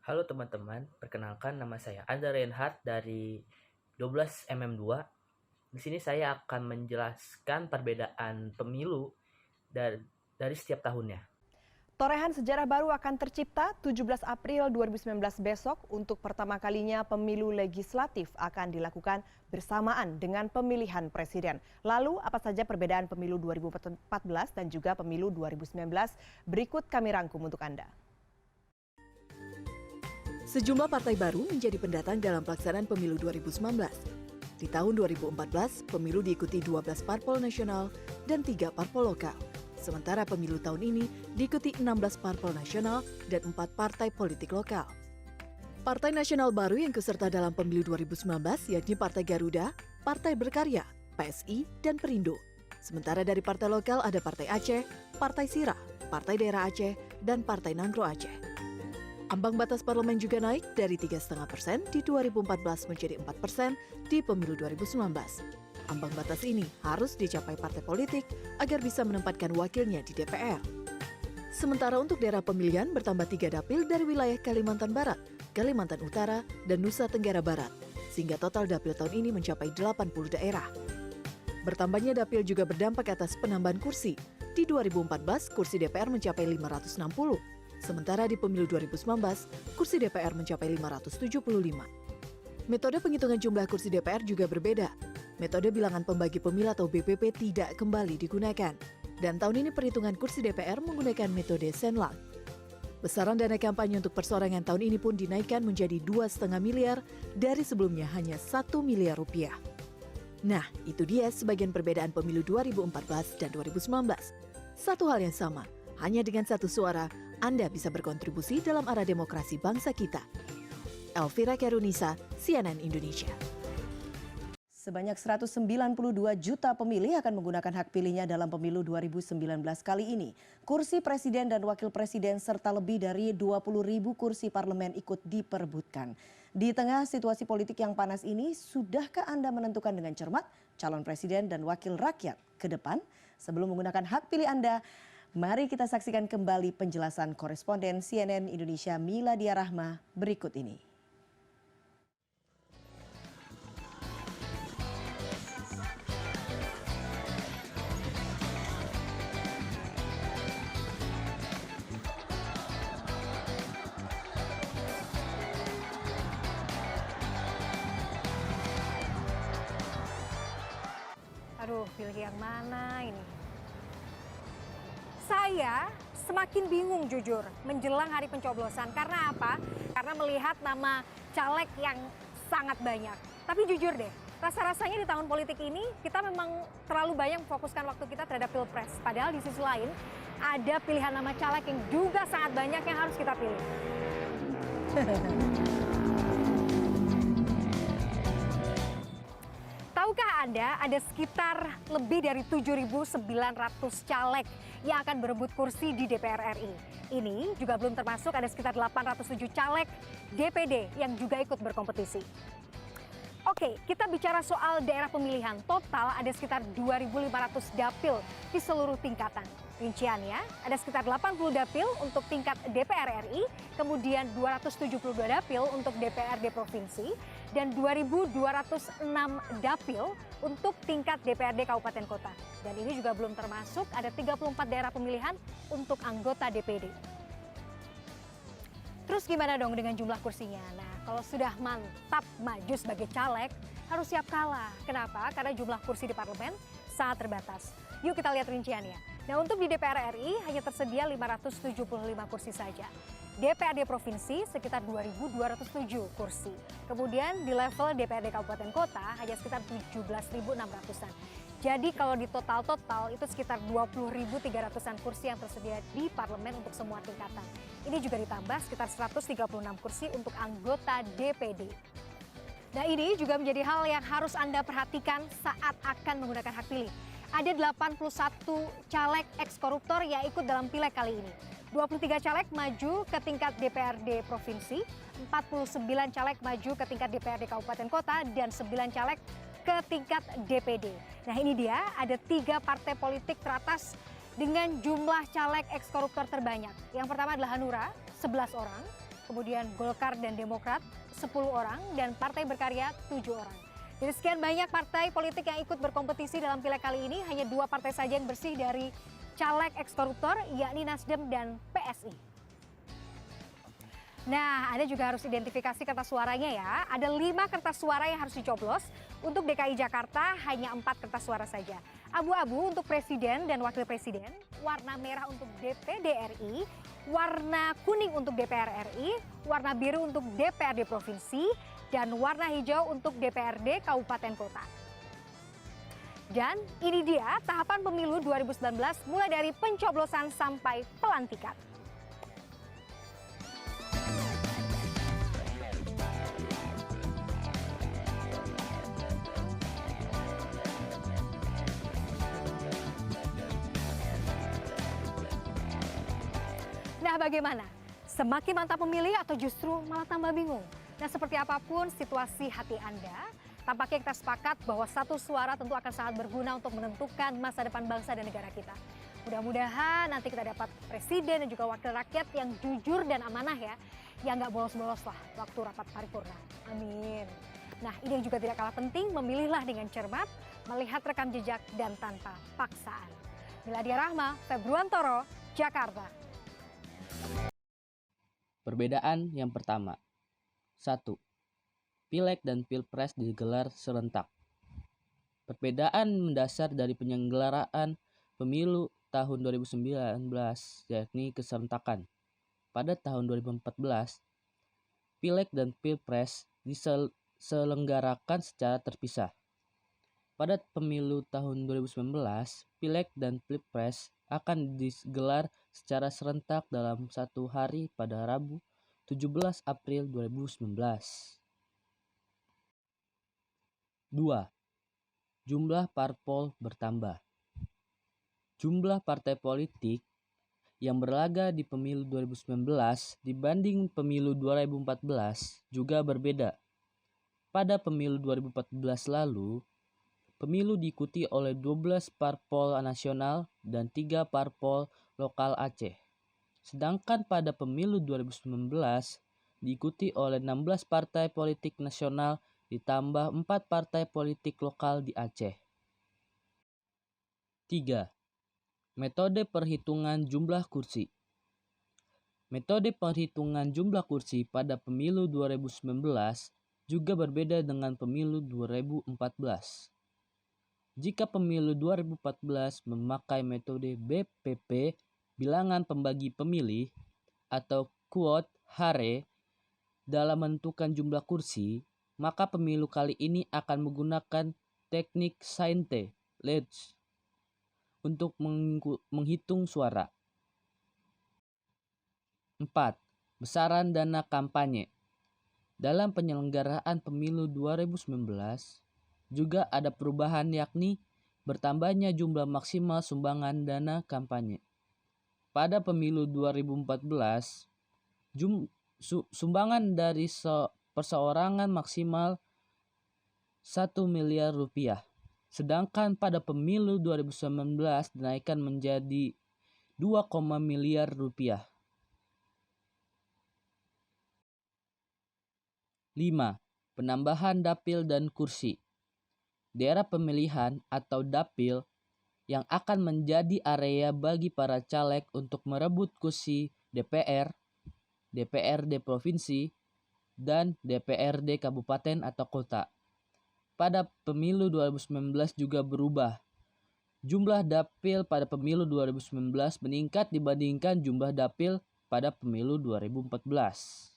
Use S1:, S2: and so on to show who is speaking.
S1: Halo teman-teman, perkenalkan nama saya Andra Reinhardt dari 12mm2. Di sini saya akan menjelaskan perbedaan pemilu dari setiap tahunnya.
S2: Torehan sejarah baru akan tercipta 17 April 2019 besok. Untuk pertama kalinya pemilu legislatif akan dilakukan bersamaan dengan pemilihan presiden. Lalu apa saja perbedaan pemilu 2014 dan juga pemilu 2019? Berikut kami rangkum untuk Anda.
S3: Sejumlah partai baru menjadi pendatang dalam pelaksanaan pemilu 2019. Di tahun 2014, pemilu diikuti 12 parpol nasional dan 3 parpol lokal. Sementara pemilu tahun ini diikuti 16 parpol nasional dan 4 partai politik lokal. Partai nasional baru yang ikut serta dalam pemilu 2019 yakni Partai Garuda, Partai Berkarya, PSI, dan Perindo. Sementara dari partai lokal ada Partai Aceh, Partai Sirah, Partai Daerah Aceh, dan Partai Nangro Aceh. Ambang batas parlemen juga naik dari 3,5% di 2014 menjadi 4% di pemilu 2019. Ambang batas ini harus dicapai partai politik agar bisa menempatkan wakilnya di DPR. Sementara untuk daerah pemilihan bertambah 3 dapil dari wilayah Kalimantan Barat, Kalimantan Utara, dan Nusa Tenggara Barat, sehingga total dapil tahun ini mencapai 80 daerah. Bertambahnya dapil juga berdampak atas penambahan kursi. Di 2014, kursi DPR mencapai 560, sementara di pemilu 2019, kursi DPR mencapai 575. Metode penghitungan jumlah kursi DPR juga berbeda. Metode bilangan pembagi pemilih atau BPP tidak kembali digunakan. Dan tahun ini perhitungan kursi DPR menggunakan metode Senlang. Besaran dana kampanye untuk persorangan tahun ini pun dinaikkan menjadi 2,5 miliar dari sebelumnya hanya 1 miliar rupiah. Nah, itu dia sebagian perbedaan pemilu 2014 dan 2019. Satu hal yang sama, hanya dengan satu suara, Anda bisa berkontribusi dalam arah demokrasi bangsa kita. Elvira Karunisa, CNN Indonesia.
S2: Sebanyak 192 juta pemilih akan menggunakan hak pilihnya dalam pemilu 2019 kali ini. Kursi presiden dan wakil presiden serta lebih dari 20 ribu kursi parlemen ikut diperebutkan. Di tengah situasi politik yang panas ini, sudahkah Anda menentukan dengan cermat calon presiden dan wakil rakyat ke depan? Sebelum menggunakan hak pilih Anda, mari kita saksikan kembali penjelasan koresponden CNN Indonesia Miladia Rahma berikut ini.
S4: Aduh, pilih yang mana ini? Saya semakin bingung jujur menjelang hari pencoblosan. Karena apa? Karena melihat nama caleg yang sangat banyak. Tapi jujur deh, rasa-rasanya di tahun politik ini kita memang terlalu banyak memfokuskan waktu kita terhadap pilpres. Padahal di sisi lain ada pilihan nama caleg yang juga sangat banyak yang harus kita pilih. Tahukah Anda ada sekitar lebih dari 7.900 caleg yang akan berebut kursi di DPR RI. Ini juga belum termasuk ada sekitar 807 caleg DPD yang juga ikut berkompetisi. Oke, kita bicara soal daerah pemilihan. Total ada sekitar 2.500 dapil di seluruh tingkatan. Rinciannya ada sekitar 80 dapil untuk tingkat DPR RI, kemudian 272 dapil untuk DPRD provinsi, dan 2.206 dapil untuk tingkat DPRD kabupaten kota. Dan ini juga belum termasuk ada 34 daerah pemilihan untuk anggota DPD. Terus gimana dong dengan jumlah kursinya? Nah, kalau sudah mantap maju sebagai caleg, harus siap kalah. Kenapa? Karena jumlah kursi di parlemen sangat terbatas. Yuk kita lihat rinciannya. Nah, untuk di DPR RI hanya tersedia 575 kursi saja. DPRD provinsi sekitar 2.207 kursi. Kemudian di level DPRD kabupaten kota hanya sekitar 17.600-an. Jadi kalau di total itu sekitar 20.300-an kursi yang tersedia di parlemen untuk semua tingkatan. Ini juga ditambah sekitar 136 kursi untuk anggota DPD. Nah, ini juga menjadi hal yang harus Anda perhatikan saat akan menggunakan hak pilih. Ada 81 caleg ex-koruptor yang ikut dalam pileg kali ini. 23 caleg maju ke tingkat DPRD provinsi, 49 caleg maju ke tingkat DPRD kabupaten kota, dan 9 caleg ke tingkat DPD. Nah, ini dia, ada 3 partai politik teratas dengan jumlah caleg ex-koruptor terbanyak. Yang pertama adalah Hanura, 11 orang. kemudian Golkar dan Demokrat 10 orang, dan Partai Berkarya 7 orang. Dari sekian banyak partai politik yang ikut berkompetisi dalam pileg kali ini, hanya 2 partai saja yang bersih dari caleg ekskoruptor, yakni Nasdem dan PSI. Nah, Anda juga harus identifikasi kertas suaranya ya. Ada 5 kertas suara yang harus dicoblos. Untuk DKI Jakarta hanya 4 kertas suara saja. Abu-abu untuk presiden dan wakil presiden, warna merah untuk DPD RI, warna kuning untuk DPR RI, warna biru untuk DPRD provinsi, dan warna hijau untuk DPRD kabupaten kota. Dan ini dia tahapan pemilu 2019 mulai dari pencoblosan sampai pelantikan. Nah, bagaimana? Semakin mantap memilih atau justru malah tambah bingung? Nah, seperti apapun situasi hati Anda, tampaknya kita sepakat bahwa satu suara tentu akan sangat berguna untuk menentukan masa depan bangsa dan negara kita. Mudah-mudahan nanti kita dapat presiden dan juga wakil rakyat yang jujur dan amanah ya, yang nggak bolos-bolos lah waktu rapat paripurna. Amin. Nah, ini yang juga tidak kalah penting, memilihlah dengan cermat, melihat rekam jejak dan tanpa paksaan. Miladia Rahma, Februantoro, Jakarta.
S1: Perbedaan yang pertama. 1. Pileg dan Pilpres digelar serentak. Perbedaan mendasar dari penyelenggaraan pemilu tahun 2019 yakni keserentakan. Pada tahun 2014, Pileg dan Pilpres diselenggarakan secara terpisah. Pada pemilu tahun 2019, Pileg dan Pilpres akan digelar secara serentak dalam satu hari pada Rabu 17 April 2019. 2. Jumlah parpol bertambah. Jumlah partai politik yang berlaga di pemilu 2019 dibanding pemilu 2014 juga berbeda. Pada pemilu 2014 lalu, pemilu diikuti oleh 12 parpol nasional dan 3 parpol lokal Aceh. Sedangkan pada pemilu 2019 diikuti oleh 16 partai politik nasional ditambah 4 partai politik lokal di Aceh. 3. Metode perhitungan jumlah kursi. Metode perhitungan jumlah kursi pada pemilu 2019 juga berbeda dengan pemilu 2014. Jika pemilu 2014 memakai metode BPP, bilangan pembagi pemilih, atau quote hare, dalam menentukan jumlah kursi, maka pemilu kali ini akan menggunakan teknik Sainte Ledge untuk menghitung suara. 4. Besaran dana kampanye. Dalam penyelenggaraan pemilu 2019, juga ada perubahan yakni bertambahnya jumlah maksimal sumbangan dana kampanye. Pada pemilu 2014, sumbangan dari perseorangan maksimal 1 miliar rupiah. Sedangkan pada pemilu 2019 dinaikkan menjadi 2, miliar rupiah. 5. Penambahan dapil dan kursi. Daerah pemilihan atau dapil yang akan menjadi area bagi para caleg untuk merebut kursi DPR, DPRD provinsi, dan DPRD kabupaten atau kota. Pada pemilu 2019 juga berubah. Jumlah dapil pada pemilu 2019 meningkat dibandingkan jumlah dapil pada pemilu 2014.